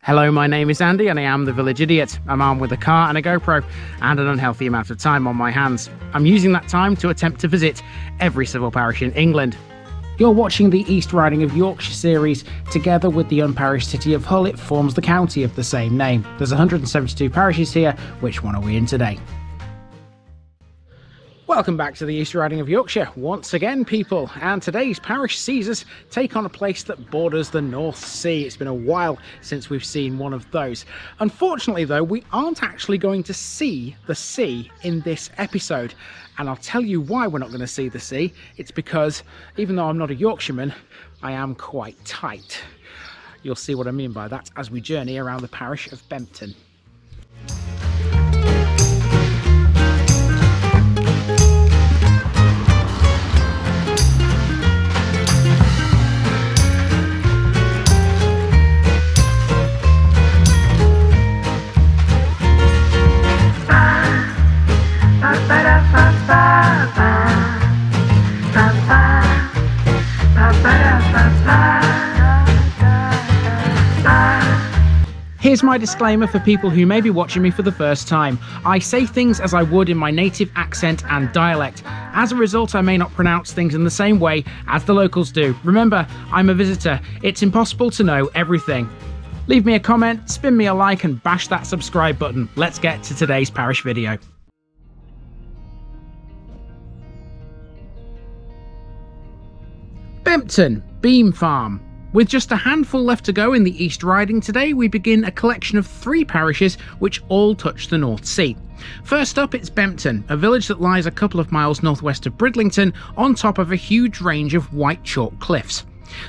Hello, my name is Andy and I am the Village Idiot. I'm armed with a car and a GoPro and an unhealthy amount of time on my hands. I'm using that time to attempt to visit every civil parish in England. You're watching the East Riding of Yorkshire series. Together with the unparished city of Hull, it forms the county of the same name. There's 172 parishes here. Which one are we in today? Welcome back to the East Riding of Yorkshire once again, people, and today's parish sees us take on a place that borders the North Sea. It's been a while since we've seen one of those. Unfortunately though, we aren't actually going to see the sea in this episode, and I'll tell you why we're not going to see the sea. It's because even though I'm not a Yorkshireman, I am quite tight. You'll see what I mean by that as we journey around the parish of Bempton. Here's my disclaimer for people who may be watching me for the first time. I say things as I would in my native accent and dialect. As a result, I may not pronounce things in the same way as the locals do. Remember, I'm a visitor. It's impossible to know everything. Leave me a comment, spin me a like and bash that subscribe button. Let's get to today's parish video. Bempton Beam Farm. With just a handful left to go in the East Riding, today we begin a collection of 3 parishes which all touch the North Sea. First up, it's Bempton, a village that lies a couple of miles northwest of Bridlington on top of a huge range of white chalk cliffs.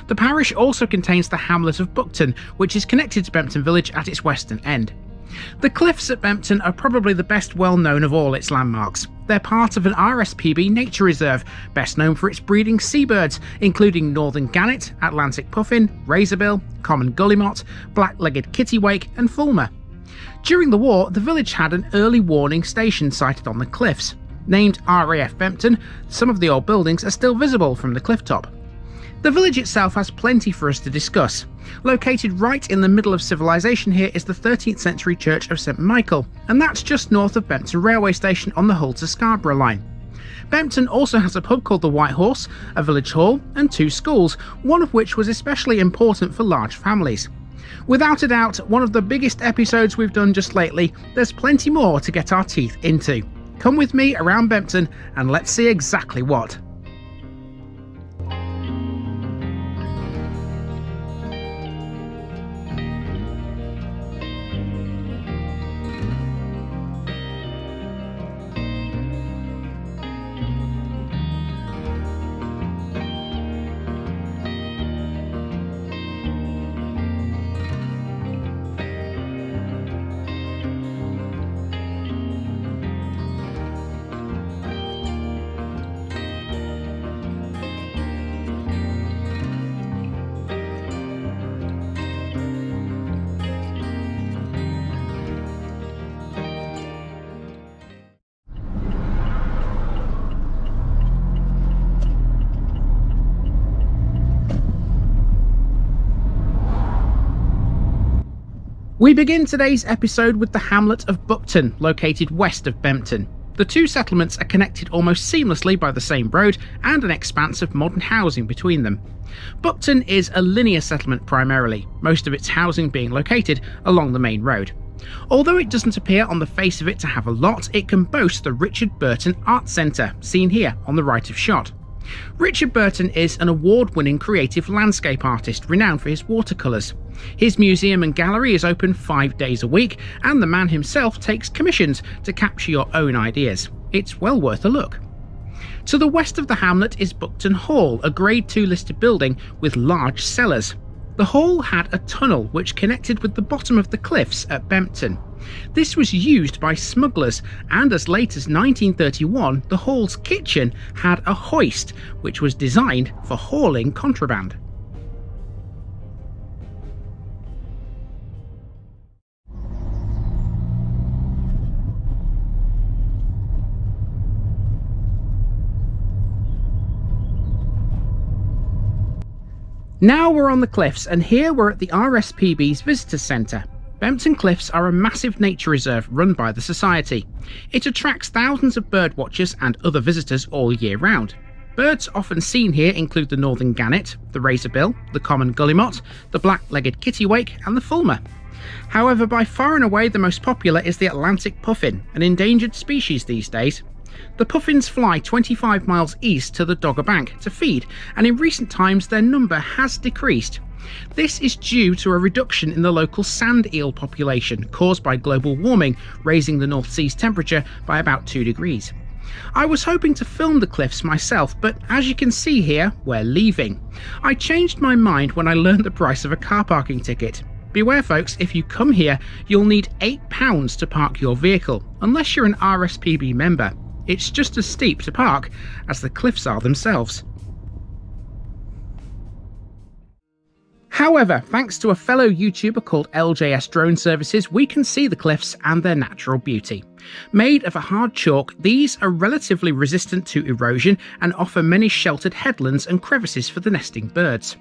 The parish also contains the hamlet of Buckton, which is connected to Bempton village at its western end. The cliffs at Bempton are probably the best well known of all its landmarks. They're part of an RSPB nature reserve, best known for its breeding seabirds, including northern gannet, Atlantic puffin, razorbill, common guillemot, black-legged kittiwake and fulmar. During the war, the village had an early warning station sited on the cliffs. Named RAF Bempton, some of the old buildings are still visible from the cliff top. The village itself has plenty for us to discuss. Located right in the middle of civilization here is the 13th century church of St Michael, and that's just north of Bempton railway station on the Hull to Scarborough line. Bempton also has a pub called the White Horse, a village hall and 2 schools, one of which was especially important for large families. Without a doubt, one of the biggest episodes we've done just lately. There's plenty more to get our teeth into. Come with me around Bempton and let's see exactly what. We begin today's episode with the hamlet of Buckton, located west of Bempton. The 2 settlements are connected almost seamlessly by the same road and an expanse of modern housing between them. Buckton is a linear settlement primarily, most of its housing being located along the main road. Although it doesn't appear on the face of it to have a lot, it can boast the Richard Burton Art Centre, seen here on the right of shot. Richard Burton is an award-winning creative landscape artist renowned for his watercolours. His museum and gallery is open 5 days a week, and the man himself takes commissions to capture your own ideas. It's well worth a look. To the west of the hamlet is Buckton Hall, a Grade 2 listed building with large cellars. The hall had a tunnel which connected with the bottom of the cliffs at Bempton. This was used by smugglers, and as late as 1931 the hall's kitchen had a hoist which was designed for hauling contraband. Now we're on the cliffs, and here we're at the RSPB's Visitor Centre. Bempton Cliffs are a massive nature reserve run by the Society. It attracts thousands of birdwatchers and other visitors all year round. Birds often seen here include the northern gannet, the razorbill, the common guillemot, the black-legged kittiwake and the fulmar. However, by far and away the most popular is the Atlantic puffin, an endangered species these days. The puffins fly 25 miles east to the Dogger Bank to feed, and in recent times their number has decreased. This is due to a reduction in the local sand eel population caused by global warming, raising the North Sea's temperature by about 2 degrees. I was hoping to film the cliffs myself, but as you can see here, we're leaving. I changed my mind when I learned the price of a car parking ticket. Beware folks, if you come here, you'll need £8 to park your vehicle, unless you're an RSPB member. It's just as steep to park as the cliffs are themselves. However, thanks to a fellow YouTuber called LJS Drone Services, we can see the cliffs and their natural beauty. Made of a hard chalk, these are relatively resistant to erosion and offer many sheltered headlands and crevices for the nesting birds.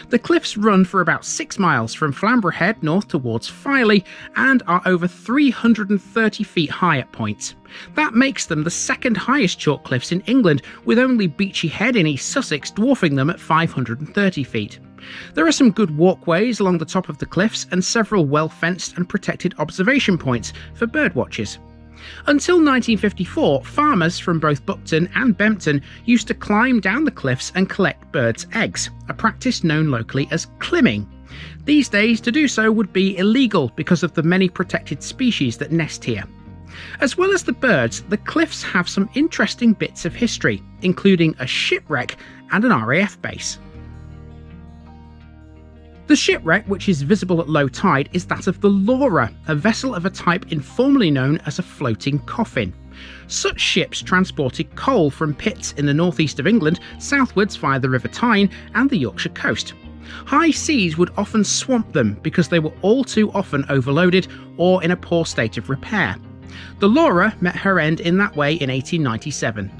The cliffs run for about 6 miles from Flamborough Head north towards Filey and are over 330 feet high at points. That makes them the second highest chalk cliffs in England, with only Beachy Head in East Sussex dwarfing them at 530 feet. There are some good walkways along the top of the cliffs and several well-fenced and protected observation points for birdwatchers. Until 1954, farmers from both Buckton and Bempton used to climb down the cliffs and collect birds' eggs, a practice known locally as climbing. These days, to do so would be illegal because of the many protected species that nest here. As well as the birds, the cliffs have some interesting bits of history, including a shipwreck and an RAF base. The shipwreck, which is visible at low tide, is that of the Laura, a vessel of a type informally known as a floating coffin. Such ships transported coal from pits in the northeast of England southwards via the River Tyne and the Yorkshire coast. High seas would often swamp them because they were all too often overloaded or in a poor state of repair. The Laura met her end in that way in 1897.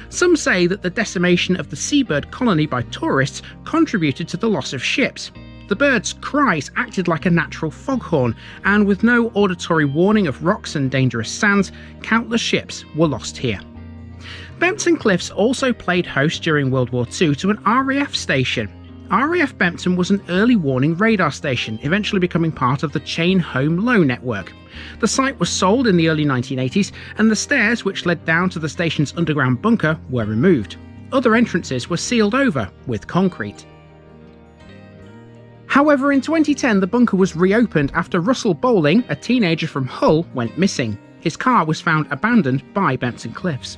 Some say that the decimation of the seabird colony by tourists contributed to the loss of ships. The birds' cries acted like a natural foghorn, and with no auditory warning of rocks and dangerous sands, countless ships were lost here. Bempton Cliffs also played host during World War II to an RAF station. RAF Bempton was an early warning radar station, eventually becoming part of the Chain Home Low network. The site was sold in the early 1980s, and the stairs which led down to the station's underground bunker were removed. Other entrances were sealed over with concrete. However, in 2010 the bunker was reopened after Russell Bowling, a teenager from Hull, went missing. His car was found abandoned by Bempton Cliffs.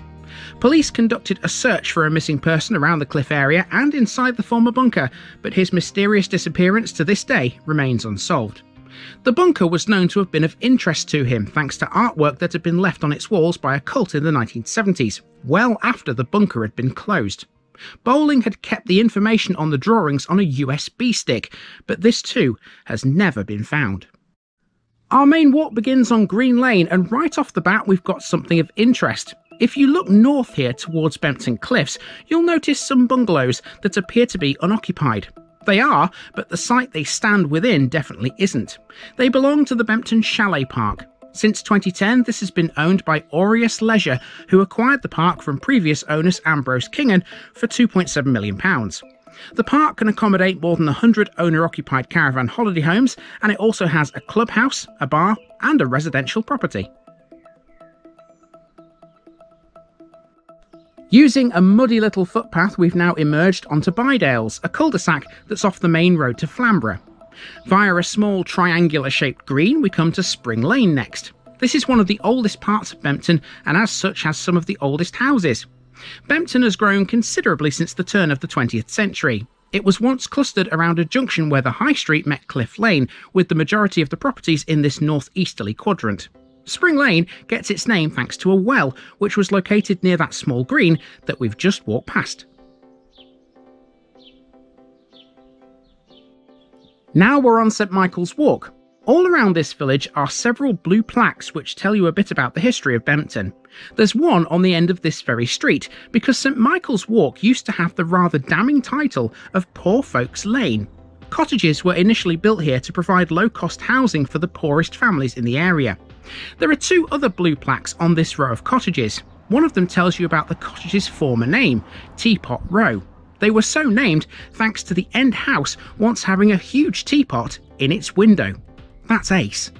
Police conducted a search for a missing person around the cliff area and inside the former bunker, but his mysterious disappearance to this day remains unsolved. The bunker was known to have been of interest to him thanks to artwork that had been left on its walls by a cult in the 1970s, well after the bunker had been closed. Bowling had kept the information on the drawings on a USB stick, but this too has never been found. Our main walk begins on Green Lane, and right off the bat we've got something of interest. If you look north here towards Bempton Cliffs, you'll notice some bungalows that appear to be unoccupied. They are, but the site they stand within definitely isn't. They belong to the Bempton Chalet Park. Since 2010, this has been owned by Aureus Leisure, who acquired the park from previous owners Ambrose Kingan for £2.7 million. The park can accommodate more than 100 owner-occupied caravan holiday homes, and it also has a clubhouse, a bar, and a residential property. Using a muddy little footpath, we've now emerged onto Bydales, a cul-de-sac that's off the main road to Flamborough. Via a small triangular-shaped green, we come to Spring Lane next. This is one of the oldest parts of Bempton, and as such has some of the oldest houses. Bempton has grown considerably since the turn of the 20th century. It was once clustered around a junction where the High Street met Cliff Lane, with the majority of the properties in this northeasterly quadrant. Spring Lane gets its name thanks to a well, which was located near that small green that we've just walked past. Now we're on St Michael's Walk. All around this village are several blue plaques which tell you a bit about the history of Bempton. There's one on the end of this very street, because St Michael's Walk used to have the rather damning title of Poor Folks Lane. Cottages were initially built here to provide low-cost housing for the poorest families in the area. There are two other blue plaques on this row of cottages. One of them tells you about the cottage's former name, Teapot Row. They were so named thanks to the end house once having a huge teapot in its window. That's ace.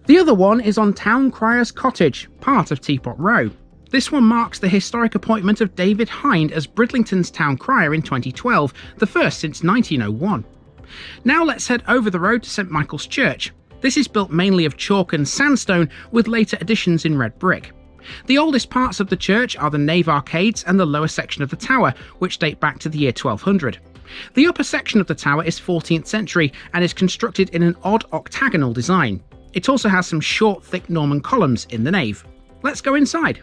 The other one is on Town Crier's Cottage, part of Teapot Row. This one marks the historic appointment of David Hind as Bridlington's town crier in 2012, the first since 1901. Now let's head over the road to St Michael's Church. This is built mainly of chalk and sandstone, with later additions in red brick. The oldest parts of the church are the nave arcades and the lower section of the tower, which date back to the year 1200. The upper section of the tower is 14th century and is constructed in an odd octagonal design. It also has some short, thick Norman columns in the nave. Let's go inside.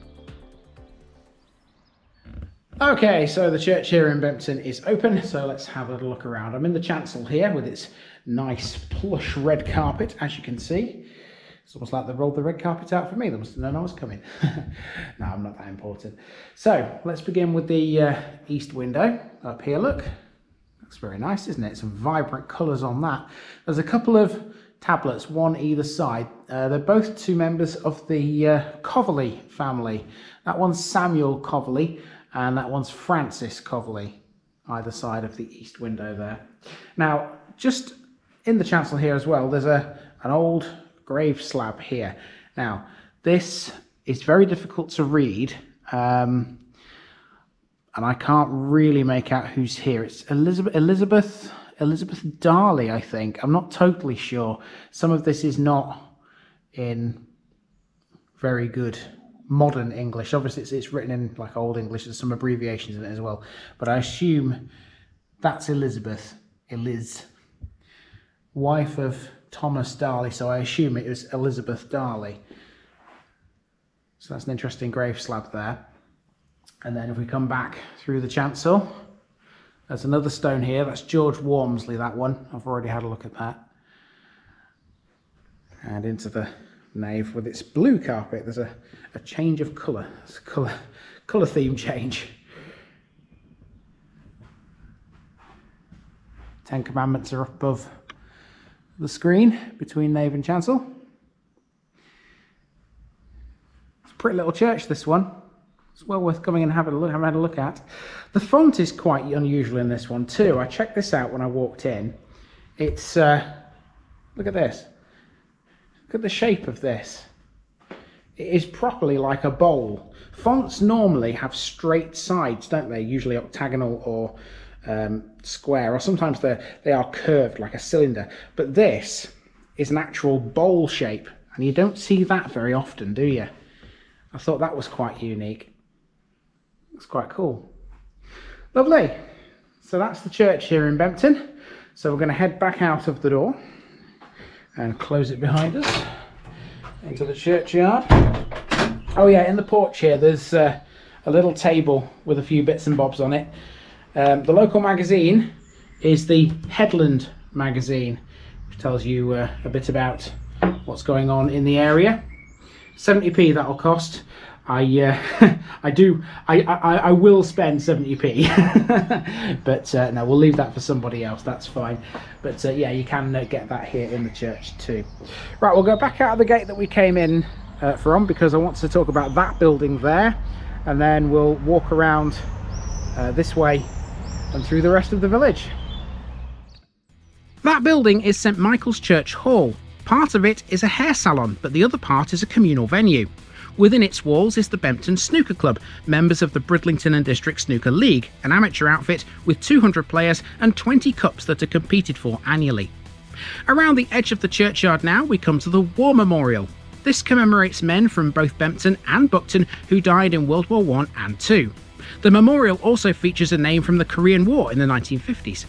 Okay, so the church here in Bempton is open, so let's have a little look around. I'm in the chancel here with its nice plush red carpet, as you can see. It's almost like they rolled the red carpet out for me. They must have known I was coming. No, I'm not that important. So let's begin with the east window up here. Look, looks very nice, isn't it? Some vibrant colours on that. There's a couple of tablets, one either side. They're both two members of the Coverley family. That one's Samuel Coverley and that one's Francis Coverley, either side of the east window there. Now, just in the chancel here as well, there's an old grave slab here. Now, this is very difficult to read, and I can't really make out who's here. It's Elizabeth Darley, I think. I'm not totally sure. Some of this is not in very good modern English. Obviously, it's written in like Old English. There's some abbreviations in it as well. But I assume that's Elizabeth, wife of Thomas Darley. So I assume it was Elizabeth Darley. So that's an interesting grave slab there. And then if we come back through the chancel, there's another stone here. That's George Wormsley, that one. I've already had a look at that. And into the nave with its blue carpet. There's a change of colour. It's a colour theme change. Ten Commandments are up above the screen between nave and chancel. It's a pretty little church, this one. It's well worth coming and having a look at. The font is quite unusual in this one too. I checked this out when I walked in. It's look at this. Look at the shape of this. It is properly like a bowl. Fonts normally have straight sides, don't they? Usually octagonal or square, or sometimes they are curved like a cylinder. But this is an actual bowl shape, and you don't see that very often, do you? I thought that was quite unique. Looks quite cool. Lovely. So that's the church here in Bempton. So we're going to head back out of the door and close it behind us into the churchyard. Oh yeah, in the porch here there's a little table with a few bits and bobs on it. The local magazine is the Headland magazine, which tells you a bit about what's going on in the area. 70p that'll cost. I will spend 70p, but no, we'll leave that for somebody else. That's fine. But yeah, you can get that here in the church too. Right, we'll go back out of the gate that we came in from, because I want to talk about that building there, and then we'll walk around this way and through the rest of the village. That building is St Michael's Church Hall. Part of it is a hair salon, but the other part is a communal venue. Within its walls is the Bempton Snooker Club, members of the Bridlington and District Snooker League, an amateur outfit with 200 players and 20 cups that are competed for annually. Around the edge of the churchyard now we come to the War Memorial. This commemorates men from both Bempton and Buckton who died in World War I and II. The memorial also features a name from the Korean War in the 1950s.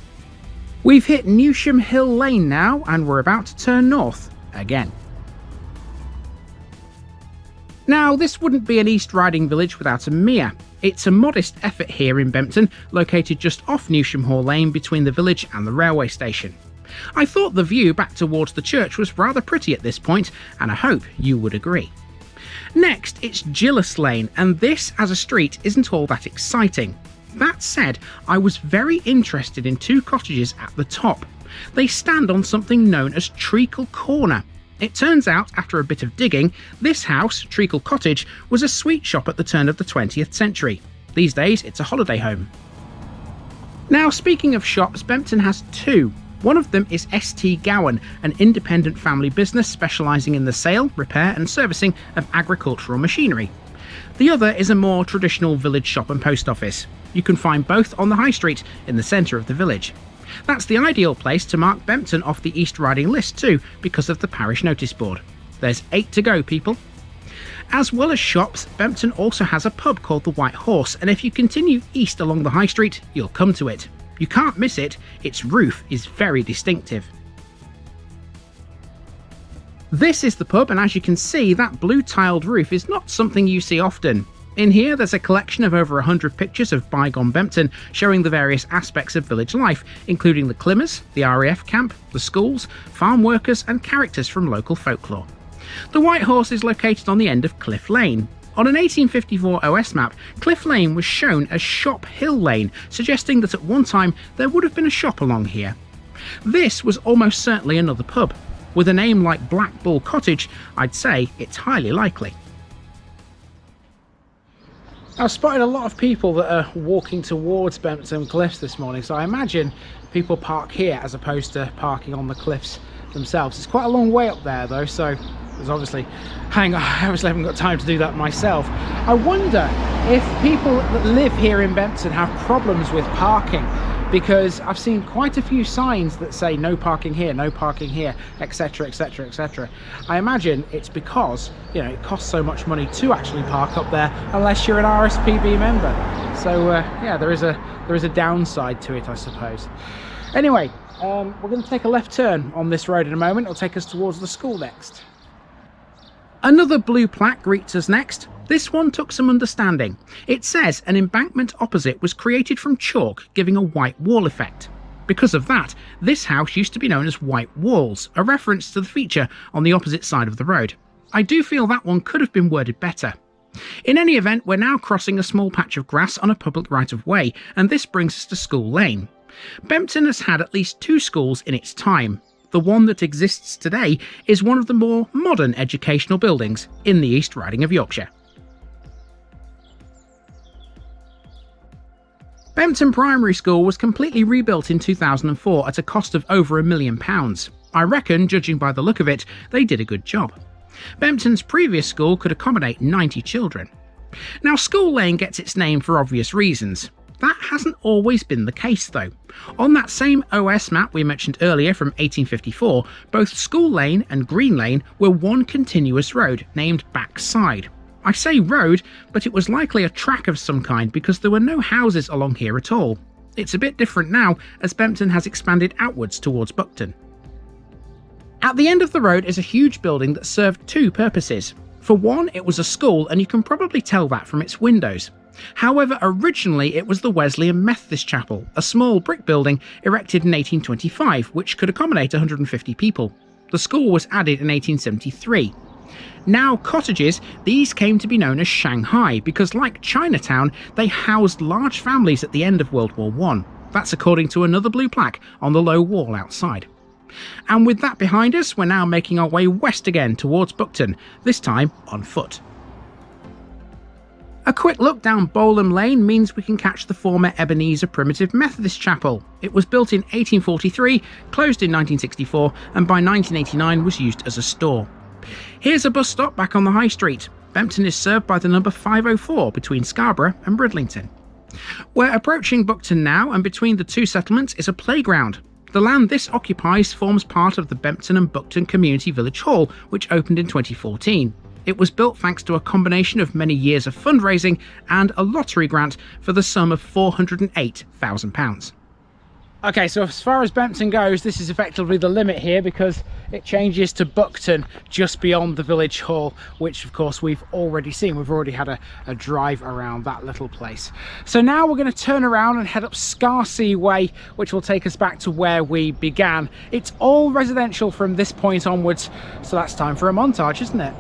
We've hit Newsham Hill Lane now, and we're about to turn north again. Now, this wouldn't be an East Riding village without a mere. It's a modest effort here in Bempton, located just off Newsham Hall Lane between the village and the railway station. I thought the view back towards the church was rather pretty at this point, and I hope you would agree. Next, it's Gillis Lane, and this as a street isn't all that exciting. That said, I was very interested in two cottages at the top. They stand on something known as Treacle Corner. It turns out, after a bit of digging, this house, Treacle Cottage, was a sweet shop at the turn of the 20th century. These days, it's a holiday home. Now, speaking of shops, Bempton has two. One of them is St Gowan, an independent family business specialising in the sale, repair and servicing of agricultural machinery. The other is a more traditional village shop and post office. You can find both on the high street in the centre of the village. That's the ideal place to mark Bempton off the East Riding list too, because of the parish notice board. There's 8 to go, people. As well as shops, Bempton also has a pub called the White Horse, and if you continue east along the high street, you'll come to it. You can't miss it, its roof is very distinctive. This is the pub, and as you can see, that blue tiled roof is not something you see often. In here there's a collection of over 100 pictures of bygone Bempton showing the various aspects of village life, including the Climmers, the RAF camp, the schools, farm workers and characters from local folklore. The White Horse is located on the end of Cliff Lane. On an 1854 OS map, Cliff Lane was shown as Shop Hill Lane, suggesting that at one time there would have been a shop along here. This was almost certainly another pub. With a name like Black Bull Cottage, I'd say it's highly likely. I've spotted a lot of people that are walking towards Bempton Cliffs this morning, so I imagine people park here as opposed to parking on the cliffs themselves. It's quite a long way up there though, so there's obviously I haven't got time to do that myself. I wonder if people that live here in Bempton have problems with parking, because I've seen quite a few signs that say no parking here, etc, etc, etc. I imagine it's because, you know, it costs so much money to actually park up there unless you're an RSPB member. So yeah, there is a downside to it, I suppose. Anyway, we're going to take a left turn on this road in a moment. It'll take us towards the school next. Another blue plaque greets us next. This one took some understanding. It says an embankment opposite was created from chalk, giving a white wall effect. Because of that, this house used to be known as White Walls, a reference to the feature on the opposite side of the road. I do feel that one could have been worded better. In any event, we're now crossing a small patch of grass on a public right-of-way, and this brings us to School Lane. Bempton has had at least 2 schools in its time. The one that exists today is one of the more modern educational buildings in the East Riding of Yorkshire. Bempton Primary School was completely rebuilt in 2004 at a cost of over £1 million. I reckon, judging by the look of it, they did a good job. Bempton's previous school could accommodate 90 children. Now, School Lane gets its name for obvious reasons. That hasn't always been the case though. On that same OS map we mentioned earlier from 1854, both School Lane and Green Lane were one continuous road named Backside. I say road, but it was likely a track of some kind because there were no houses along here at all. It's a bit different now as Bempton has expanded outwards towards Buckton. At the end of the road is a huge building that served 2 purposes. For one, it was a school, and you can probably tell that from its windows. However, originally it was the Wesleyan Methodist Chapel, a small brick building erected in 1825, which could accommodate 150 people. The school was added in 1873. Now cottages, these came to be known as Shanghai because, like Chinatown, they housed large families at the end of World War I. That's according to another blue plaque on the low wall outside. And with that behind us, we're now making our way west again towards Buckton, this time on foot. A quick look down Bolham Lane means we can catch the former Ebenezer Primitive Methodist Chapel. It was built in 1843, closed in 1964, and by 1989 was used as a store. Here's a bus stop back on the high street. Bempton is served by the number 504 between Scarborough and Bridlington. We're approaching Buckton now, and between the 2 settlements is a playground. The land this occupies forms part of the Bempton and Buckton Community Village Hall, which opened in 2014. It was built thanks to a combination of many years of fundraising and a lottery grant for the sum of £408,000. Okay, so as far as Bempton goes, this is effectively the limit here because it changes to Buckton just beyond the village hall, which of course we've already seen. We've already had a drive around that little place. So now we're going to turn around and head up Scarsea Way, which will take us back to where we began. It's all residential from this point onwards, so that's time for a montage, isn't it?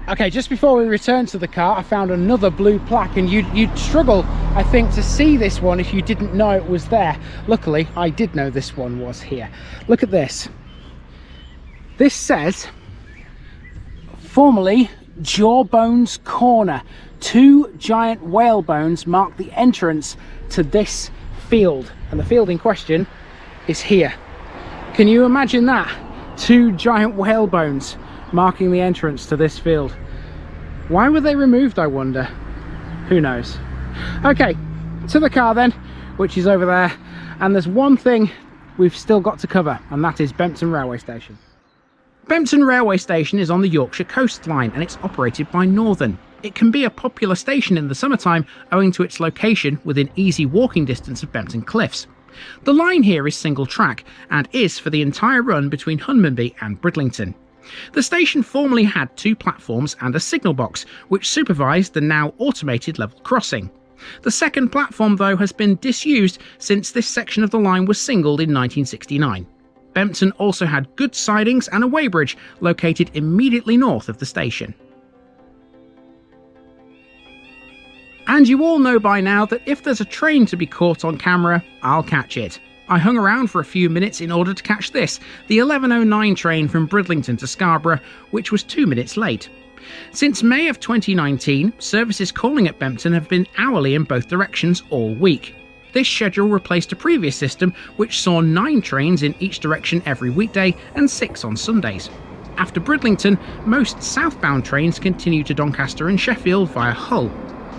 Okay, just before we return to the car, I found another blue plaque, and you'd struggle, I think, to see this one if you didn't know it was there. Luckily, I did know this one was here. Look at this. This says, formerly Jawbones Corner. 2 giant whale bones mark the entrance to this field, and the field in question is here. Can you imagine that? 2 giant whale bones marking the entrance to this field. Why were they removed, I wonder? Who knows? Okay, to the car then, which is over there, and there's one thing we've still got to cover, and that is Bempton Railway Station. Bempton Railway Station is on the Yorkshire coastline, and it's operated by Northern. It can be a popular station in the summertime owing to its location within easy walking distance of Bempton Cliffs. The line here is single track and is for the entire run between Hunmanby and Bridlington. The station formerly had 2 platforms and a signal box, which supervised the now automated level crossing. The second platform, though, has been disused since this section of the line was singled in 1969. Bempton also had goods sidings and a weighbridge located immediately north of the station. And you all know by now that if there's a train to be caught on camera, I'll catch it. I hung around for a few minutes in order to catch this, the 11:09 train from Bridlington to Scarborough, which was 2 minutes late. Since May of 2019, services calling at Bempton have been hourly in both directions all week. This schedule replaced a previous system which saw 9 trains in each direction every weekday and 6 on Sundays. After Bridlington, most southbound trains continue to Doncaster and Sheffield via Hull.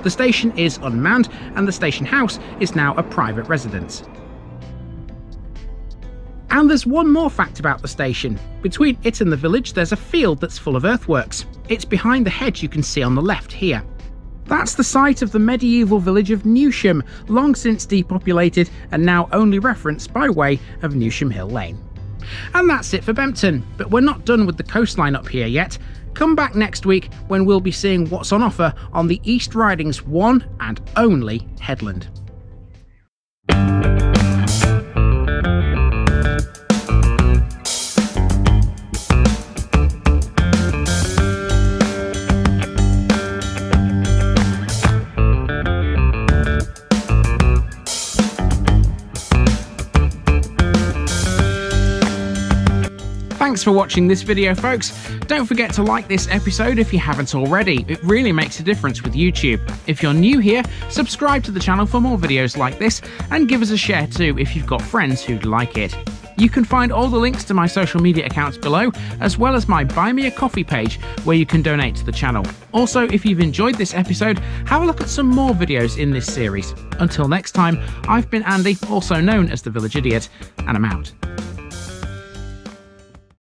The station is unmanned and the station house is now a private residence. And there's one more fact about the station. Between it and the village there's a field that's full of earthworks. It's behind the hedge you can see on the left here. That's the site of the medieval village of Newsham, long since depopulated and now only referenced by way of Newsham Hill Lane. And that's it for Bempton, but we're not done with the coastline up here yet. Come back next week when we'll be seeing what's on offer on the East Riding's one and only headland. Thanks for watching this video, folks. Don't forget to like this episode if you haven't already. It really makes a difference with YouTube. If you're new here, subscribe to the channel for more videos like this, and give us a share too if you've got friends who'd like it. You can find all the links to my social media accounts below, as well as my Buy Me a Coffee page where you can donate to the channel. Also, if you've enjoyed this episode, have a look at some more videos in this series. Until next time, I've been Andy, also known as the Village Idiot, and I'm out.